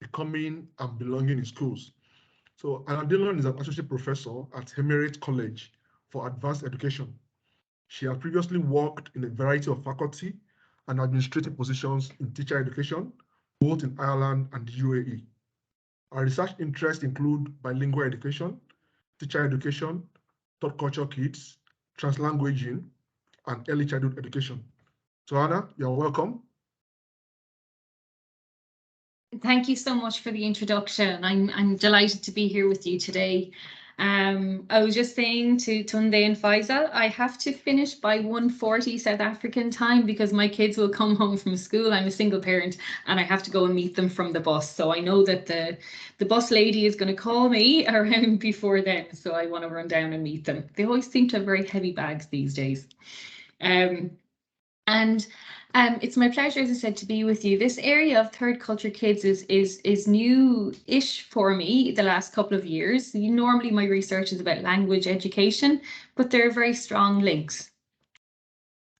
Becoming and Belonging in Schools. So Anna Dillon is an associate professor at Emirates College for Advanced Education. She has previously worked in a variety of faculty and administrative positions in teacher education, both in Ireland and the UAE. Her research interests include bilingual education, teacher education, third culture kids, translanguaging, and early childhood education. So Anna, you're welcome. Thank you so much for the introduction. I'm delighted to be here with you today. I was just saying to Tunde and Faisal, I have to finish by 1:40 South African time because my kids will come home from school. I'm a single parent and I have to go and meet them from the bus. So I know that the bus lady is going to call me around before then. So I want to run down and meet them. They always seem to have very heavy bags these days. It's my pleasure, as I said, to be with you. This area of third culture kids is new-ish for me the last couple of years. Normally my research is about language education, but there are very strong links.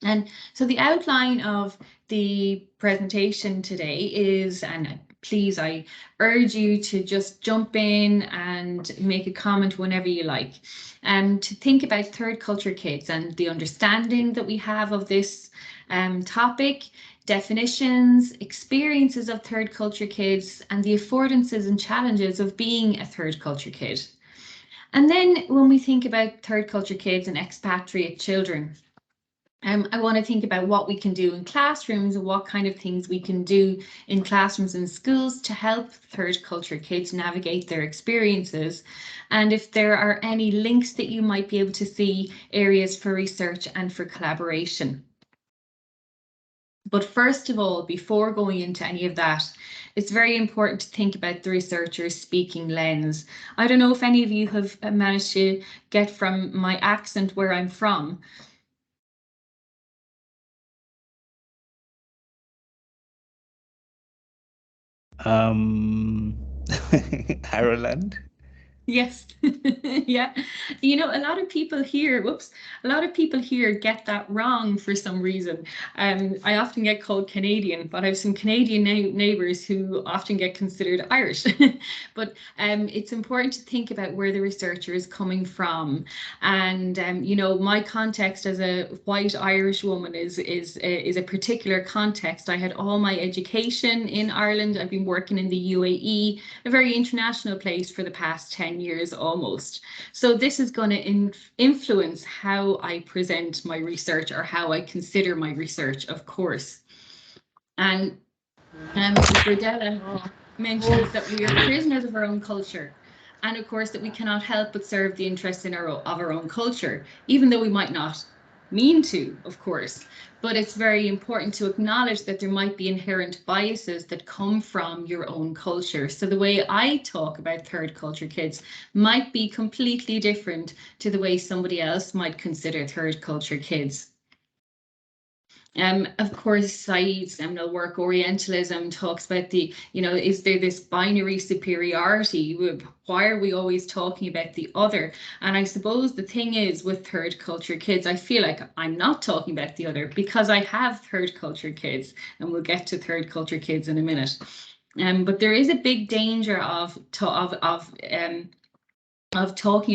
And so the outline of the presentation today is, and please, I urge you to just jump in and make a comment whenever you like, to think about third culture kids and the understanding that we have of this topic, definitions, experiences of third culture kids, and the affordances and challenges of being a third culture kid. And then when we think about third culture kids and expatriate children, I want to think about what we can do in classrooms and what kind of things we can do in classrooms and schools to help third culture kids navigate their experiences. And if there are any links that you might be able to see, areas for research and for collaboration. But first of all, before going into any of that, it's very important to think about the researcher's speaking lens. I don't know if any of you have managed to get from my accent where I'm from. Ireland. Yes, yeah. You know, a lot of people here, a lot of people here get that wrong for some reason. I often get called Canadian, but I have some Canadian neighbours who often get considered Irish. But it's important to think about where the researcher is coming from. And, you know, my context as a white Irish woman is a particular context. I had all my education in Ireland. I've been working in the UAE, a very international place for the past 10 years almost. So this is going to influence how I present my research or how I consider my research, of course. And Berdella mentions that we are prisoners of our own culture. And of course that we cannot help but serve the interests of our own culture, even though we might not mean to, of course. But it's very important to acknowledge that there might be inherent biases that come from your own culture. So the way I talk about third culture kids might be completely different to the way somebody else might consider third culture kids. Of course, Said's seminal work, Orientalism, talks about the, you know, is there this binary superiority? Why are we always talking about the other? And I suppose the thing is with third culture kids, I feel like I'm not talking about the other because I have third culture kids, and we'll get to third culture kids in a minute. But there is a big danger of talking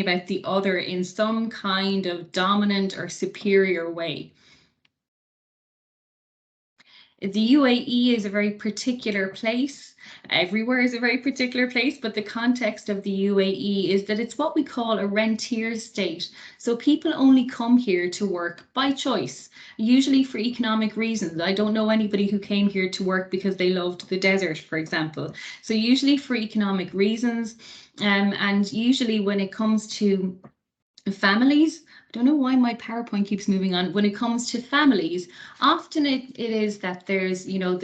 about the other in some kind of dominant or superior way. The UAE is a very particular place. Everywhere is a very particular place, but the context of the UAE is that it's what we call a rentier state. So people only come here to work by choice, usually for economic reasons. I don't know anybody who came here to work because they loved the desert, for example. So usually for economic reasons, and usually when it comes to families, I don't know why my PowerPoint keeps moving on. When it comes to families, often it is that there's, you know,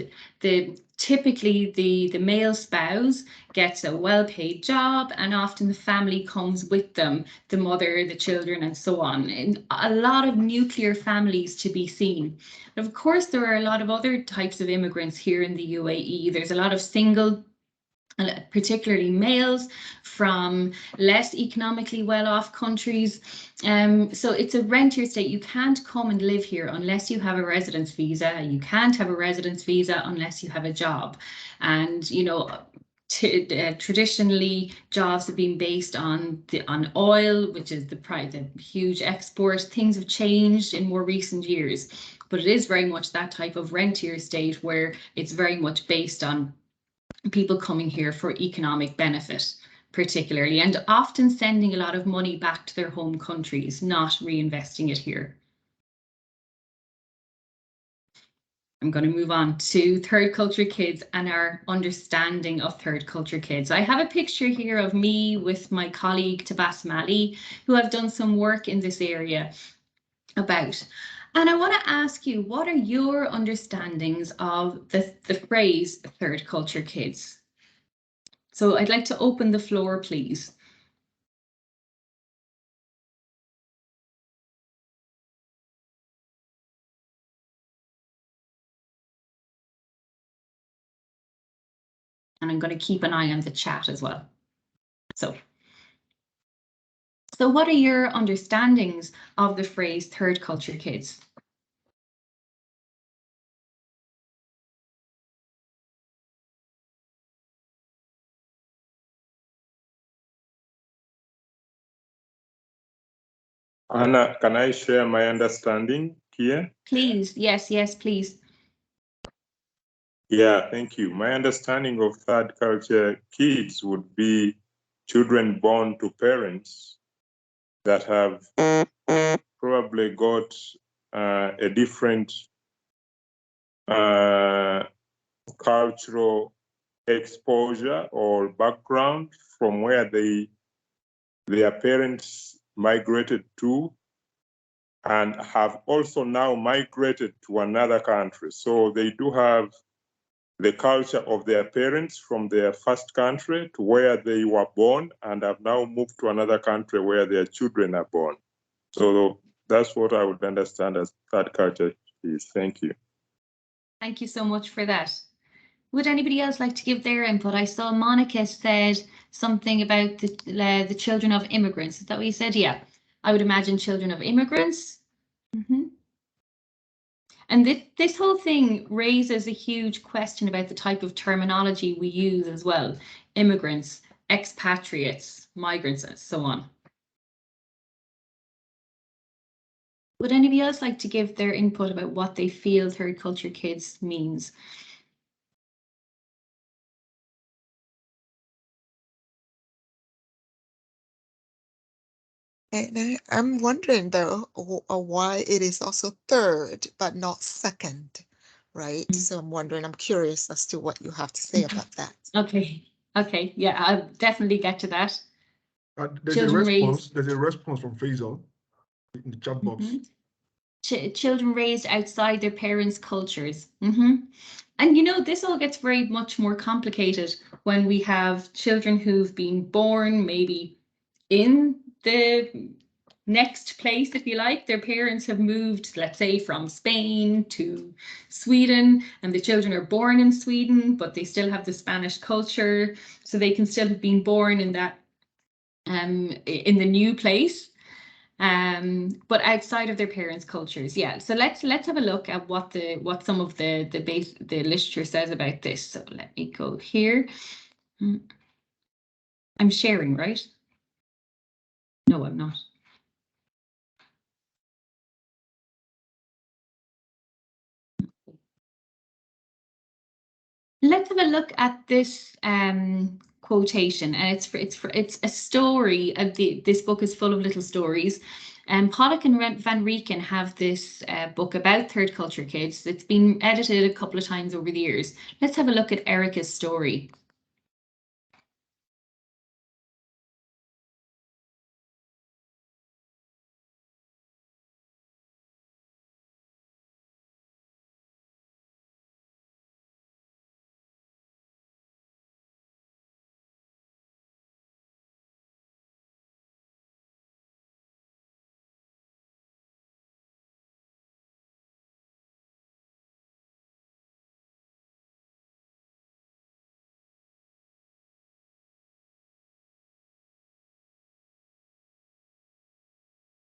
typically the male spouse gets a well-paid job, and often the family comes with them, the mother, the children, and so on. And a lot of nuclear families to be seen. And of course, there are a lot of other types of immigrants here in the UAE. There's a lot of single, particularly males from less economically well-off countries. So it's a rentier state. You can't come and live here unless you have a residence visa. You can't have a residence visa unless you have a job. And, you know, Traditionally, jobs have been based on oil, which is the huge export. Things have changed in more recent years, but it is very much that type of rentier state where it's very much based on people coming here for economic benefit, particularly, and often sending a lot of money back to their home countries, not reinvesting it here. I'm going to move on to third culture kids and our understanding of third culture kids. I have a picture here of me with my colleague Tabas Mali, who have done some work in this area about. And I want to ask you, what are your understandings of the phrase third culture kids? So I'd like to open the floor, please. And I'm going to keep an eye on the chat as well. So what are your understandings of the phrase third culture kids? Anna, can I share my understanding here? Please, yes, please. Yeah, thank you. My understanding of third culture kids would be children born to parents that have probably got a different cultural exposure or background from where their parents migrated to, and have also now migrated to another country. So they do have the culture of their parents from their first country to where they were born, and have now moved to another country where their children are born. So that's what I would understand as third culture is. Thank you. Thank you so much for that. Would anybody else like to give their input? I saw Monica said something about the children of immigrants. Is that what you said? Yeah, I would imagine children of immigrants. And this whole thing raises a huge question about the type of terminology we use as well. Immigrants, expatriates, migrants, and so on. Would anybody else like to give their input about what they feel third culture kids means? And I'm wondering though why it is also third but not second, right? So I'm curious as to what you have to say about that. Okay, yeah, I'll definitely get to that. There's a response from Faisal in the chat box. Children raised outside their parents' cultures. And you know, this all gets very much more complicated when we have children who've been born maybe in the next place, if you like. Their parents have moved, let's say, from Spain to Sweden, and the children are born in Sweden, but they still have the Spanish culture, so they can still have been born in that in the new place, but outside of their parents' cultures. Yeah, so let's have a look at what some of the literature says about this. So let me go here. I'm sharing, right? No, I'm not. Let's have a look at this quotation, and it's a story. This book is full of little stories. Pollock and Van Rieken have this book about third culture kids. It's been edited a couple of times over the years. Let's have a look at Erica's story.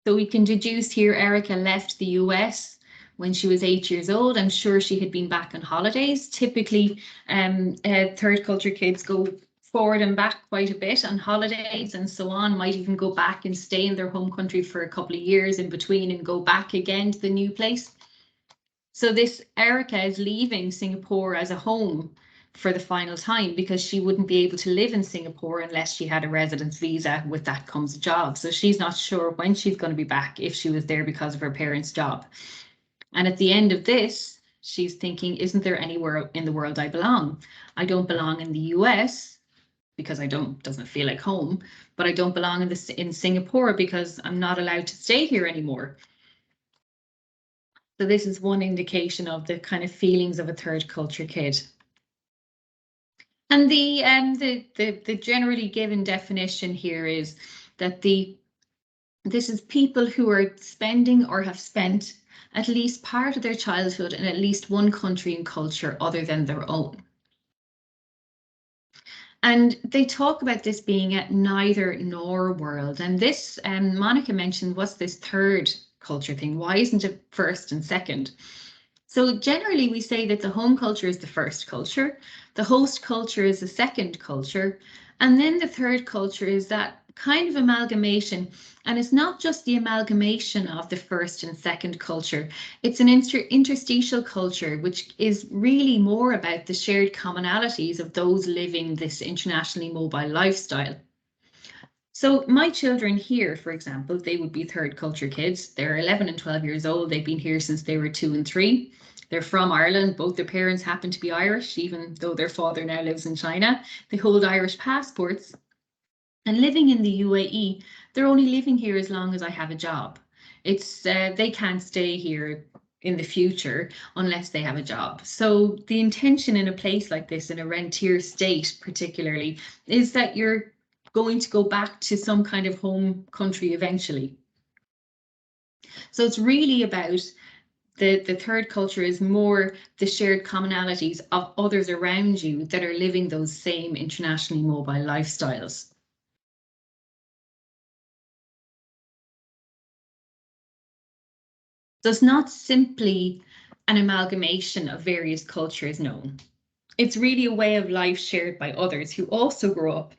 So we can deduce here Erica left the US when she was 8 years old. I'm sure she had been back on holidays. Typically, third culture kids go forward and back quite a bit on holidays and so on, might even go back and stay in their home country for a couple of years in between and go back again to the new place. So this Erica is leaving Singapore as a home for the final time because she wouldn't be able to live in Singapore unless she had a residence visa. With that comes a job. So she's not sure when she's going to be back, if she was there because of her parents' job. And at the end of this, she's thinking, isn't there anywhere in the world I belong? I don't belong in the US because doesn't feel like home, but I don't belong in Singapore because I'm not allowed to stay here anymore. So this is one indication of the kind of feelings of a third culture kid. And the generally given definition here is that this is people who are spending or have spent at least part of their childhood in at least one country and culture other than their own. And they talk about this being a neither nor world. And this, Monica mentioned, what's this third culture thing? Why isn't it first and second? So generally we say that the home culture is the first culture, the host culture is the second culture, and then the third culture is that kind of amalgamation. And it's not just the amalgamation of the first and second culture, it's an interstitial culture, which is really more about the shared commonalities of those living this internationally mobile lifestyle. So my children here, for example, they would be third culture kids. They're 11 and 12 years old. They've been here since they were 2 and 3. They're from Ireland. Both their parents happen to be Irish, even though their father now lives in China. They hold Irish passports. And living in the UAE, they're only living here as long as I have a job. It's they can't stay here in the future unless they have a job. So the intention in a place like this, in a rentier state particularly, is that you're going to go back to some kind of home country eventually. So it's really about the third culture is more the shared commonalities of others around you that are living those same internationally mobile lifestyles. So it's not simply an amalgamation of various cultures, no. It's really a way of life shared by others who also grow up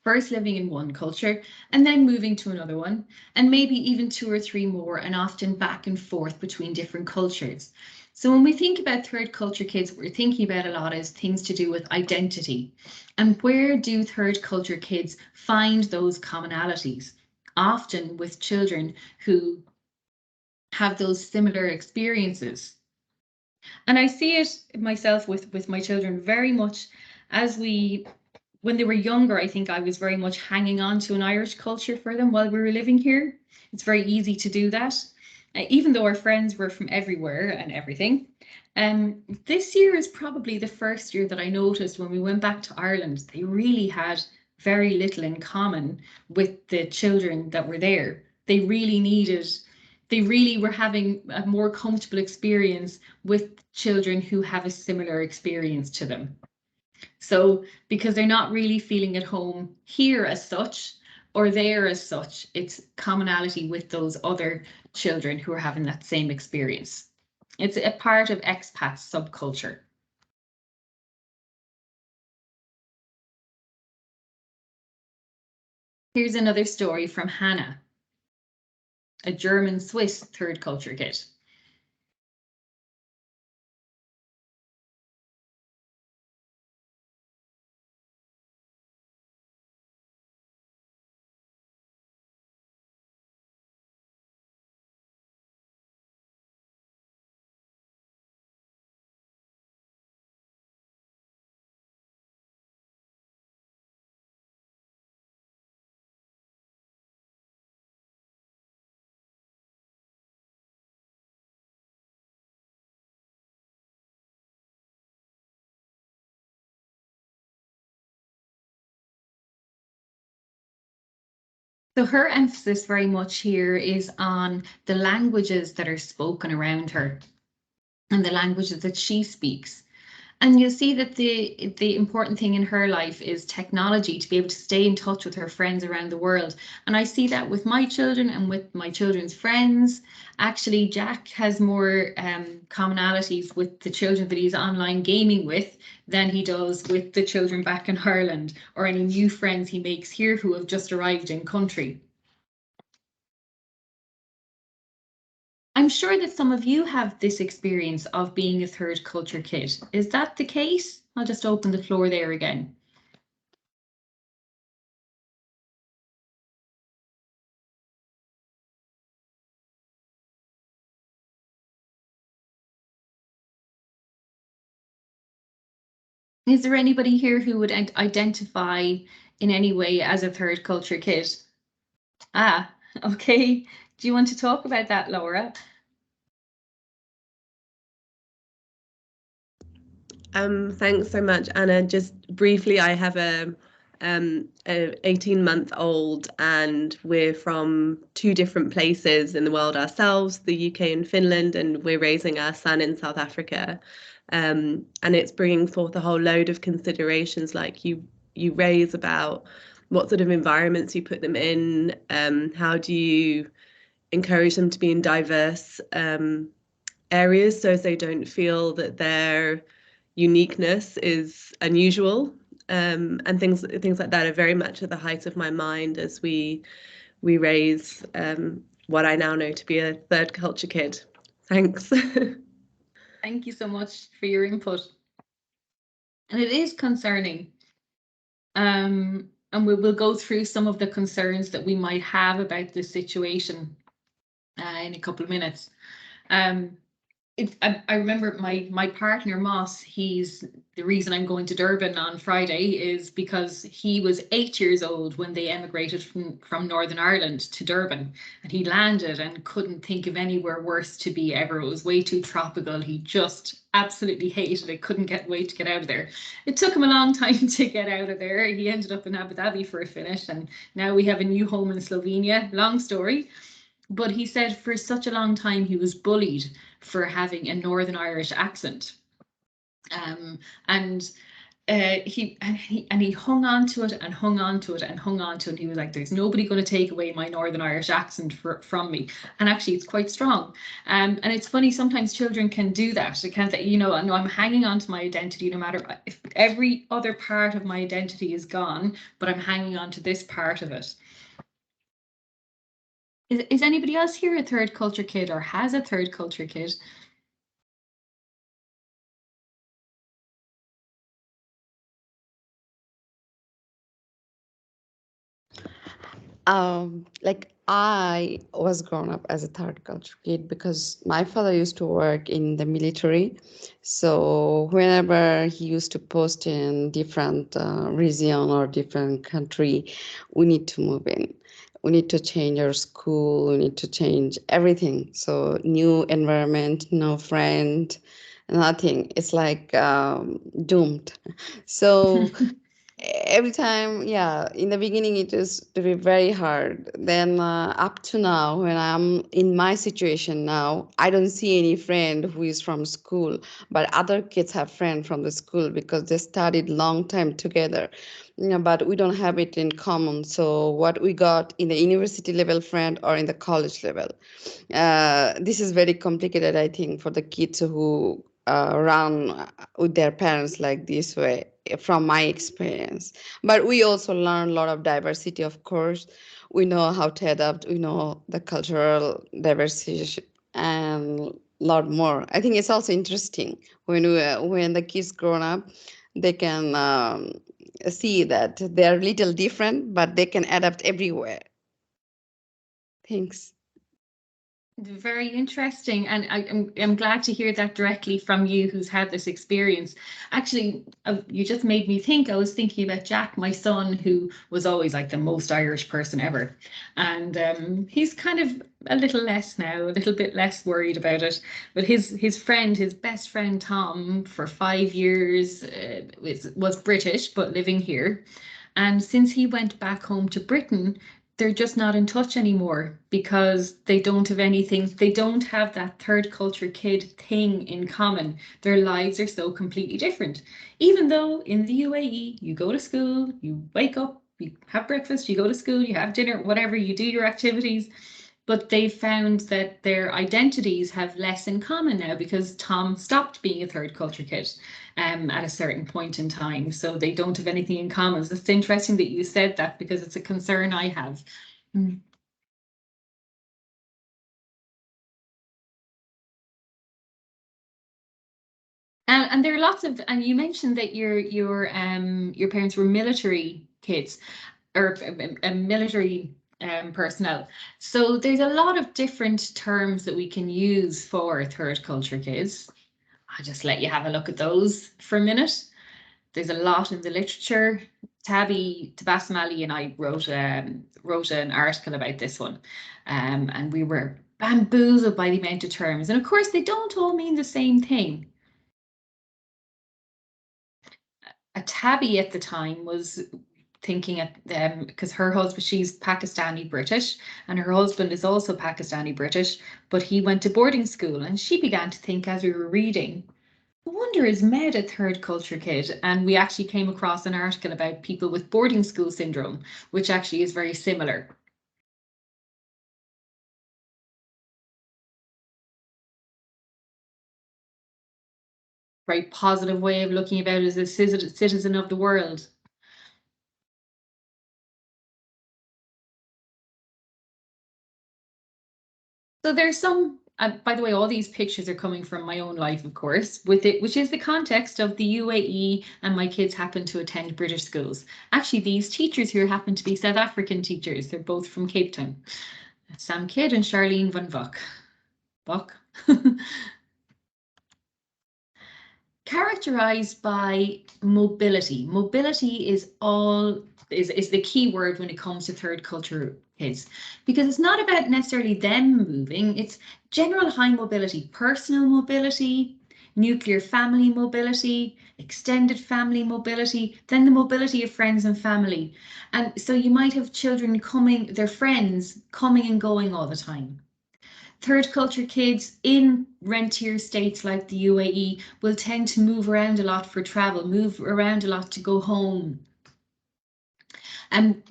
first living in one culture and then moving to another one, and maybe even 2 or 3 more, and often back and forth between different cultures. So when we think about third culture kids, what we're thinking about a lot is things to do with identity. And where do third culture kids find those commonalities? Often with children who have those similar experiences. And I see it myself with my children very much as when they were younger. I think I was very much hanging on to an Irish culture for them while we were living here. It's very easy to do that, even though our friends were from everywhere and everything. This year is probably the first year that I noticed when we went back to Ireland, they really had very little in common with the children that were there. They really were having a more comfortable experience with children who have a similar experience to them. So because they're not really feeling at home here as such or there as such, it's commonality with those other children who are having that same experience. It's a part of expat subculture. Here's another story from Hannah, a German-Swiss third culture kid. So her emphasis very much here is on the languages that are spoken around her and the languages that she speaks. And you'll see that the important thing in her life is technology, to be able to stay in touch with her friends around the world. And I see that with my children and with my children's friends. Actually, Jack has more commonalities with the children that he's online gaming with than he does with the children back in Ireland, or any new friends he makes here who have just arrived in country. I'm sure that some of you have this experience of being a third culture kid. Is that the case? I'll just open the floor there again. Is there anybody here who would identify in any way as a third culture kid? Ah, okay. Do you want to talk about that, Laura? Thanks so much, Anna. Just briefly, I have a 18-month-old, and we're from two different places in the world ourselves, the UK and Finland, and we're raising our son in South Africa. And it's bringing forth a whole load of considerations, like you raise about what sort of environments you put them in, how do you encourage them to be in diverse areas so as they don't feel that their uniqueness is unusual, and things like that are very much at the height of my mind as we raise what I now know to be a third culture kid. Thanks. Thank you so much for your input. And it is concerning. And we will go through some of the concerns that we might have about this situation in a couple of minutes. I remember my partner Moss, he's the reason I'm going to Durban on Friday is because he was 8 years old when they emigrated from Northern Ireland to Durban, and he landed and couldn't think of anywhere worse to be ever. It was way too tropical. He just absolutely hated it, couldn't wait to get out of there. It took him a long time to get out of there. He ended up in Abu Dhabi for a finish, and now we have a new home in Slovenia. Long story. But he said for such a long time he was bullied for having a Northern Irish accent. He hung on to it and hung on to it and hung on to it. He was like, there's nobody going to take away my Northern Irish accent from me. And actually it's quite strong. And it's funny, sometimes children can do that. They can't, you know, I'm hanging on to my identity no matter if every other part of my identity is gone, but I'm hanging on to this part of it. Is anybody else here a third culture kid or has a third culture kid? Like I was grown up as a third culture kid because my father used to work in the military. So whenever he used to post in different region or different country, we need to move in. We need to change our school. We need to change everything. So new environment, no friend, nothing. It's like doomed. So every time, yeah, in the beginning it used to be very hard. Then up to now, when I'm in my situation now, I don't see any friend who is from school, but other kids have friends from the school because they studied long time together. But we don't have it in common. So what we got in the university level friend or in the college level, this is very complicated, I think, for the kids who run with their parents like this way, from my experience. But we also learn a lot of diversity, of course. We know how to adapt. We know the cultural diversity and a lot more. I think it's also interesting when the kids grown up, they can see that they're a little different, but they can adapt everywhere. Thanks. Very interesting, and I'm glad to hear that directly from you who's had this experience. Actually, you just made me think. I was thinking about Jack, my son, who was always like the most Irish person ever, and he's kind of a little less now, a little bit less worried about it. But his best friend Tom, for 5 years was British but living here, and since he went back home to Britain, they're just not in touch anymore because they don't have anything, they don't have that third culture kid thing in common. Their lives are so completely different. Even though in the UAE, you go to school, you wake up, you have breakfast, you go to school, you have dinner, whatever, you do your activities. But they found that their identities have less in common now because Tom stopped being a third culture kid at a certain point in time. So they don't have anything in common. So it's interesting that you said that because it's a concern I have. Mm. And there are lots of, and you mentioned that your parents were military kids or military personnel. So there's a lot of different terms that we can use for third culture kids. I'll just let you have a look at those for a minute. There's a lot in the literature. Tabassum Ali and I wrote an article about this one, and we were bamboozled by the amount of terms. And of course, they don't all mean the same thing. A tabby at the time was thinking at them because her husband, she's Pakistani British, and her husband is also Pakistani British, but he went to boarding school, and she began to think as we were reading, I wonder is Med a third culture kid? And we actually came across an article about people with boarding school syndrome, which actually is very similar. Very positive way of looking about it as a citizen of the world. So there's some, by the way, all these pictures are coming from my own life, of course, with it, which is the context of the UAE, and my kids happen to attend British schools. Actually, these teachers here happen to be South African teachers. They're both from Cape Town. Sam Kidd and Charlene van Buck. Characterized by mobility. Mobility is the key word when it comes to third culture kids, because it's not about necessarily them moving, it's general high mobility, personal mobility, nuclear family mobility, extended family mobility, then the mobility of friends and family. And so you might have children coming, their friends coming and going all the time. Third culture kids in rentier states like the UAE will tend to move around a lot for travel, move around a lot to go home. And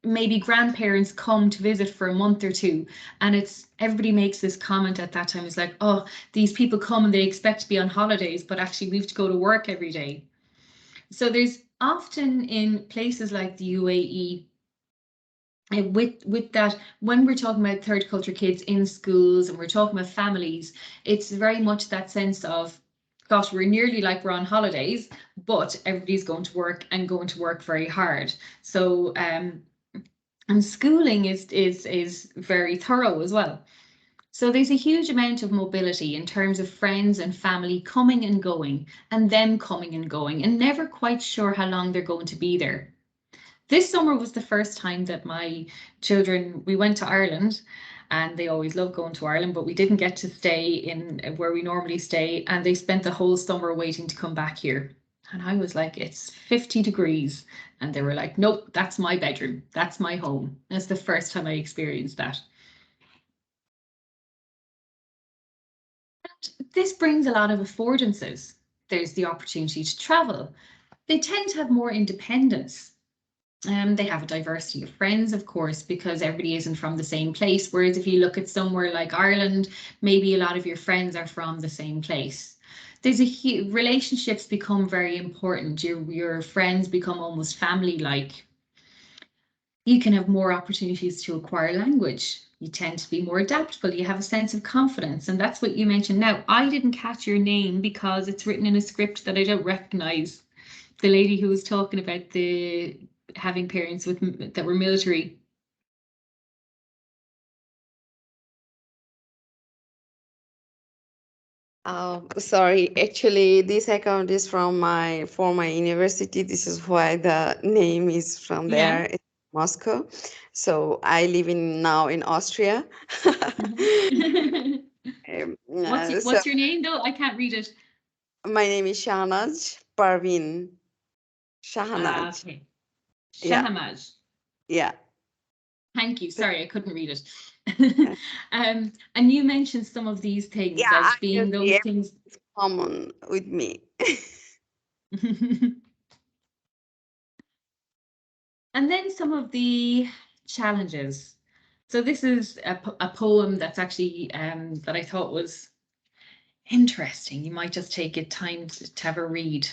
maybe grandparents come to visit for a month or two, and everybody makes this comment at that time. It's like, oh, these people come and they expect to be on holidays, but actually we have to go to work every day. So there's often in places like the UAE, with that, when we're talking about third culture kids in schools and we're talking about families, it's very much that sense of, gosh, we're nearly like we're on holidays, but everybody's going to work and going to work very hard. So and schooling is very thorough as well. So there's a huge amount of mobility in terms of friends and family coming and going, and them coming and going, and never quite sure how long they're going to be there. This summer was the first time that my children, we went to Ireland, and they always love going to Ireland, but we didn't get to stay in where we normally stay, and they spent the whole summer waiting to come back here. And I was like, it's 50 degrees. And they were like, nope, that's my bedroom. That's my home. That's the first time I experienced that. And this brings a lot of affordances. There's the opportunity to travel. They tend to have more independence. They have a diversity of friends, of course, because everybody isn't from the same place. Whereas if you look at somewhere like Ireland, maybe a lot of your friends are from the same place. There's relationships become very important. Your friends become almost family-like. You can have more opportunities to acquire language. You tend to be more adaptable. You have a sense of confidence. And that's what you mentioned. Now, I didn't catch your name because it's written in a script that I don't recognize. The lady who was talking about having parents that were military. Sorry, actually, this account is from my former university. This is why the name is from there. Yeah. It's Moscow. So I live now in Austria. What's your name though? I can't read it. My name is Shahnaz Parveen. Shahnaz. Okay. Yeah. Shahnaz. Yeah. Thank you. Sorry, I couldn't read it. And you mentioned some of these things as being those things common with me. And then some of the challenges. So this is a poem that's actually that I thought was interesting. You might just take it time to have a read.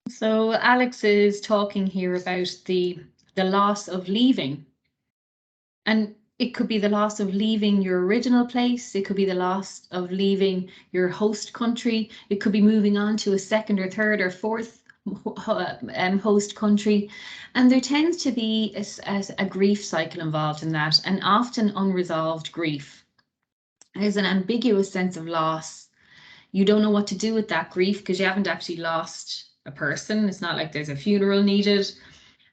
So Alex is talking here about the loss of leaving. And it could be the loss of leaving your original place. It could be the loss of leaving your host country. It could be moving on to a second or third or fourth host country. And there tends to be a grief cycle involved in that, and often unresolved grief. There's an ambiguous sense of loss. You don't know what to do with that grief because you haven't actually lost a person. It's not like there's a funeral needed.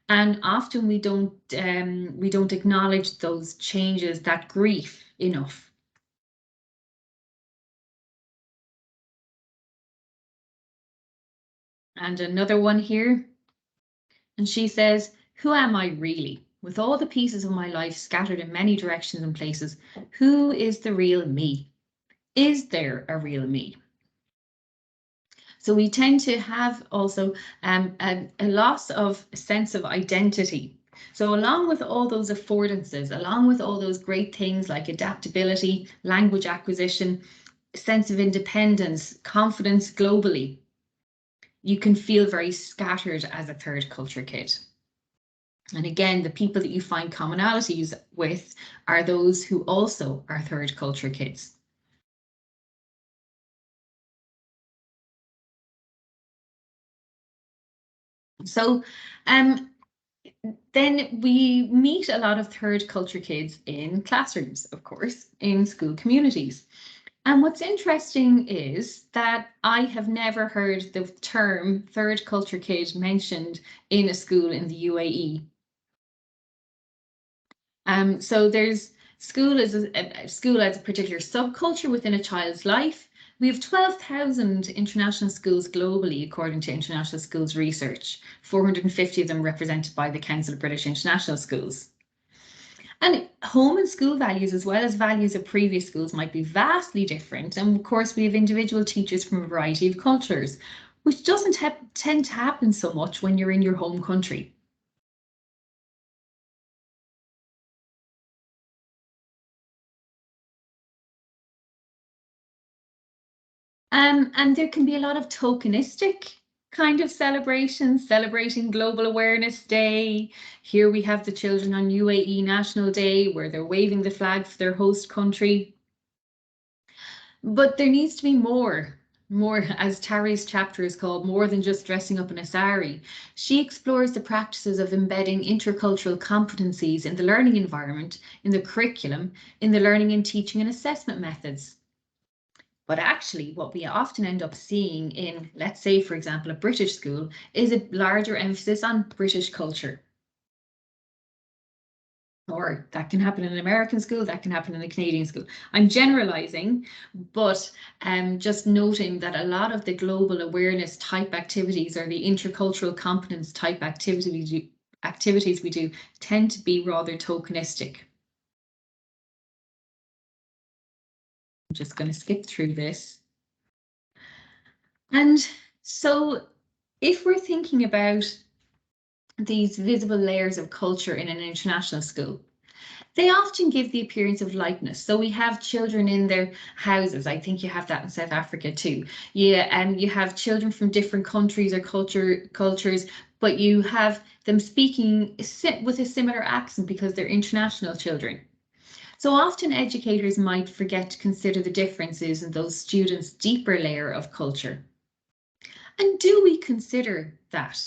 And often we don't acknowledge those changes, that grief, enough. And another one here. And she says, who am I really? With all the pieces of my life scattered in many directions and places, who is the real me? Is there a real me? So we tend to have also a loss of sense of identity. So along with all those affordances, along with all those great things like adaptability, language acquisition, sense of independence, confidence globally, you can feel very scattered as a third culture kid. And again, the people that you find commonalities with are those who also are third culture kids. So then we meet a lot of third culture kids in classrooms, of course, in school communities. And what's interesting is that I have never heard the term third culture kid mentioned in a school in the UAE. So there's school as a particular subculture within a child's life. We have 12,000 international schools globally, according to International Schools Research, 450 of them represented by the Council of British International Schools. And home and school values, as well as values of previous schools, might be vastly different. And of course, we have individual teachers from a variety of cultures, which doesn't tend to happen so much when you're in your home country. And there can be a lot of tokenistic kind of celebrations, celebrating Global Awareness Day. Here we have the children on UAE National Day, where they're waving the flag for their host country. But there needs to be more, as Tari's chapter is called, more than just dressing up in a sari. She explores the practices of embedding intercultural competencies in the learning environment, in the curriculum, in the learning and teaching and assessment methods. But actually, what we often end up seeing in, let's say, for example, a British school, is a larger emphasis on British culture. Or that can happen in an American school, that can happen in a Canadian school. I'm generalizing, but just noting that a lot of the global awareness type activities or the intercultural competence type activities we do tend to be rather tokenistic. I'm just going to skip through this. And so if we're thinking about these visible layers of culture in an international school, they often give the appearance of likeness. So we have children in their houses. I think you have that in South Africa too. Yeah, and you have children from different countries or cultures, but you have them speaking with a similar accent because they're international children. So often educators might forget to consider the differences in those students' deeper layer of culture. And do we consider that?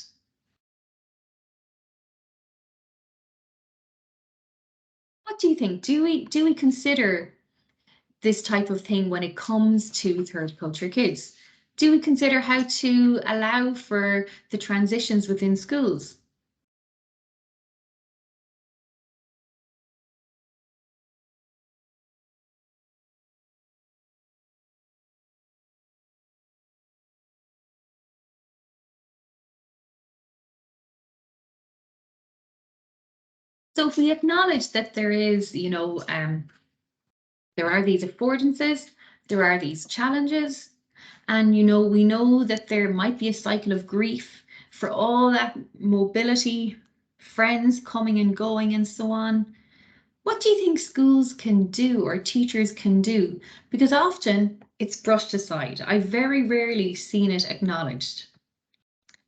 What do you think? Do we consider this type of thing when it comes to third culture kids? Do we consider how to allow for the transitions within schools? So if we acknowledge that there is, there are these affordances, there are these challenges, and we know that there might be a cycle of grief for all that mobility, friends coming and going and so on. What do you think schools can do or teachers can do? Because often it's brushed aside. I've very rarely seen it acknowledged.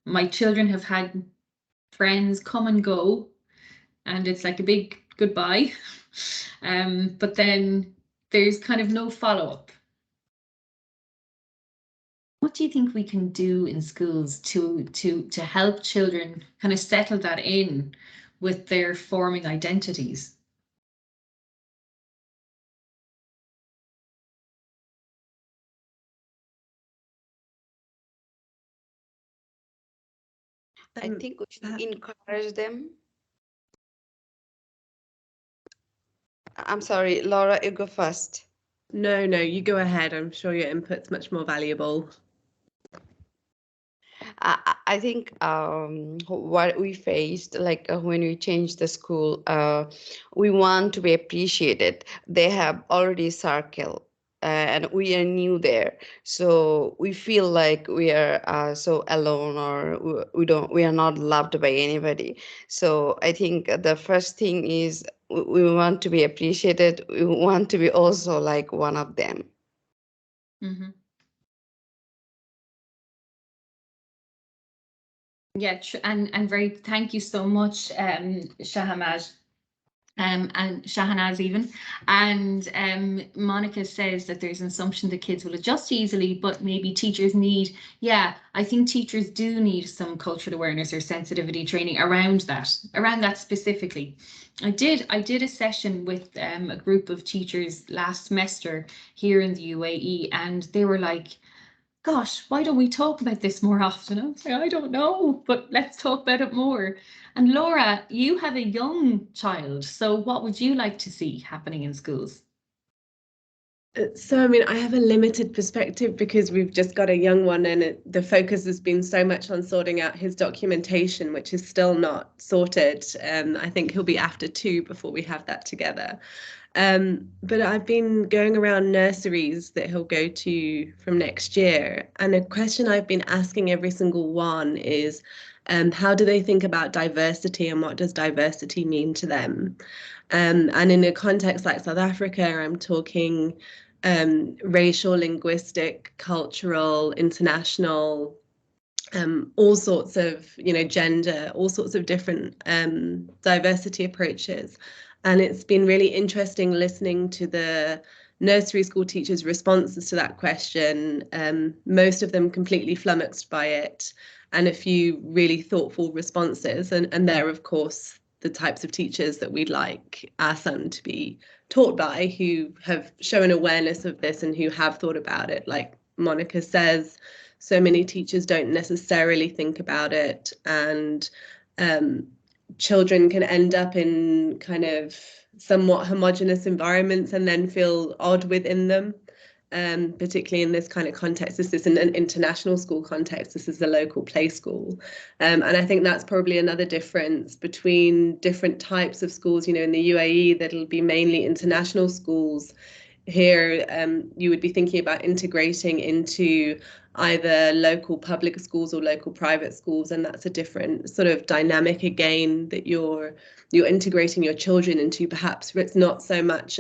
My children have had friends come and go, and it's like a big goodbye. But then there's kind of no follow-up. What do you think we can do in schools to help children kind of settle that in with their forming identities? I think we should encourage them. I'm sorry, Laura, you go first. No, you go ahead. I'm sure your input's much more valuable. I think what we faced, like when we changed the school, we want to be appreciated. They have already circled, and we are new there, so we feel like we are so alone, or we are not loved by anybody. So I think the first thing is we want to be appreciated. We want to be also like one of them. Mm-hmm. Yeah, and very thank you so much, Shahamad, and Shahanaz even. And Monica says that there's an assumption that kids will adjust easily, but maybe teachers need, I think teachers do need some cultural awareness or sensitivity training around that specifically. I did a session with a group of teachers last semester here in the UAE, and they were like, gosh, why don't we talk about this more often? I was like, I don't know, but let's talk about it more. And Laura, you have a young child, so what would you like to see happening in schools? So, I mean, I have a limited perspective because we've just got a young one, and the focus has been so much on sorting out his documentation, which is still not sorted. I think he'll be after 2 before we have that together. But I've been going around nurseries that he'll go to from next year, and a question I've been asking every single one is, how do they think about diversity, and what does diversity mean to them? And in a context like South Africa, I'm talking racial, linguistic, cultural, international, all sorts of, gender, all sorts of different diversity approaches. And it's been really interesting listening to the nursery school teachers' responses to that question. Most of them completely flummoxed by it, and a few really thoughtful responses. And they're, of course, the types of teachers that we'd like our son to be taught by, who have shown awareness of this and who have thought about it. Like Monica says, so many teachers don't necessarily think about it, and children can end up in kind of somewhat homogenous environments and then feel odd within them, particularly in this kind of context. This isn't an international school context, this is a local play school. And I think that's probably another difference between different types of schools. In the UAE, that'll be mainly international schools. Here, you would be thinking about integrating into either local public schools or local private schools, and that's a different sort of dynamic again that you're integrating your children into. Perhaps it's not so much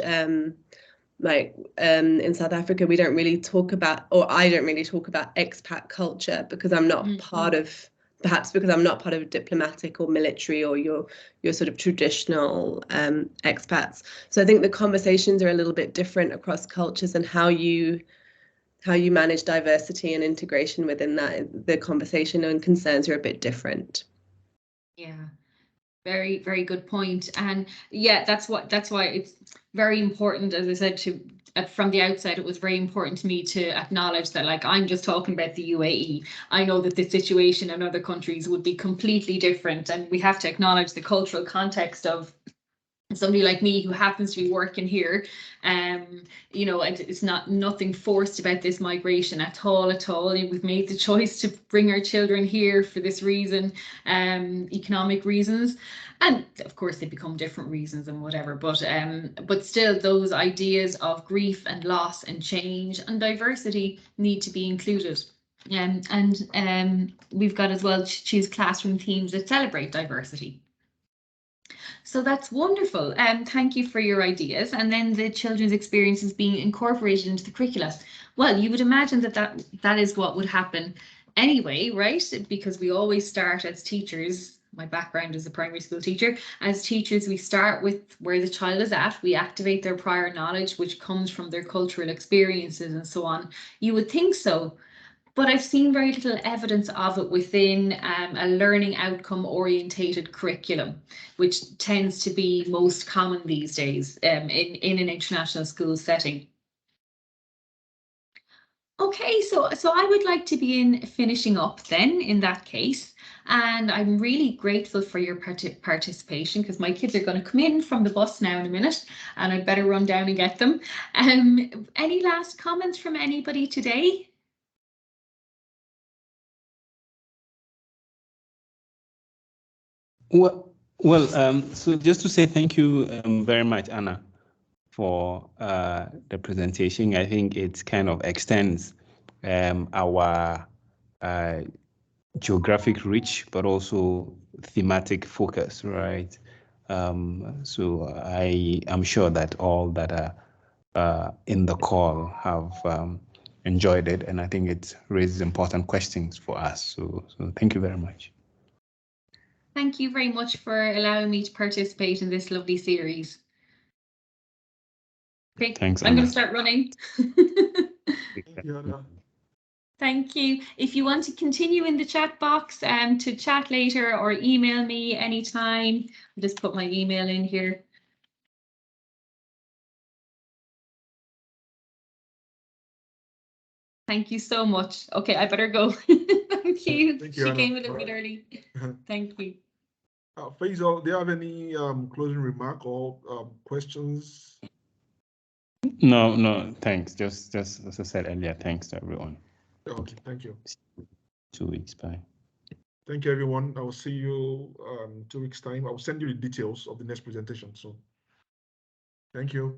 like in South Africa, we don't really talk about, or I don't really talk about expat culture because I'm not part of, perhaps because I'm not part of diplomatic or military or your sort of traditional expats. So I think the conversations are a little bit different across cultures, and how you manage diversity and integration within that, the conversation and concerns are a bit different. Yeah, Very, very good point. And yeah, that's why it's very important, as I said, from the outset, it was very important to me to acknowledge that, like, I'm just talking about the UAE. I know that the situation in other countries would be completely different, and we have to acknowledge the cultural context of somebody like me who happens to be working here. You know, it's nothing forced about this migration at all. We've made the choice to bring our children here for this reason, economic reasons, and of course they become different reasons and whatever, but still those ideas of grief and loss and change and diversity need to be included. And we've got as well to choose classroom themes that celebrate diversity. So that's wonderful. Thank you for your ideas. And then the children's experiences being incorporated into the curricula. Well, you would imagine that is what would happen anyway, right? Because we always start as teachers. My background is a primary school teacher. As teachers, we start with where the child is at. We activate their prior knowledge, which comes from their cultural experiences and so on. You would think so. But I've seen very little evidence of it within a learning outcome orientated curriculum, which tends to be most common these days in an international school setting. Okay, so I would like to begin finishing up then in that case. And I'm really grateful for your participation, because my kids are going to come in from the bus now in a minute and I'd better run down and get them. Any last comments from anybody today? So just to say thank you very much, Anna, for the presentation. I think it kind of extends our geographic reach, but also thematic focus, right? So I am sure that all that are in the call have enjoyed it, and I think it raises important questions for us. So thank you very much. Thank you very much for allowing me to participate in this lovely series. Okay, thanks, I'm going to start running. Thank you. If you want to continue in the chat box to chat later or email me anytime, I'll just put my email in here. Thank you so much. Okay, I better go. Thank you. Thank you, She Anna. came a little bit early. Thank you. Faisal, do you have any closing remark or questions? No, thanks. Just as I said earlier, thanks to everyone. Okay, thank you. 2 weeks, bye. Thank you, everyone. I will see you 2 weeks time. I will send you the details of the next presentation soon. Thank you.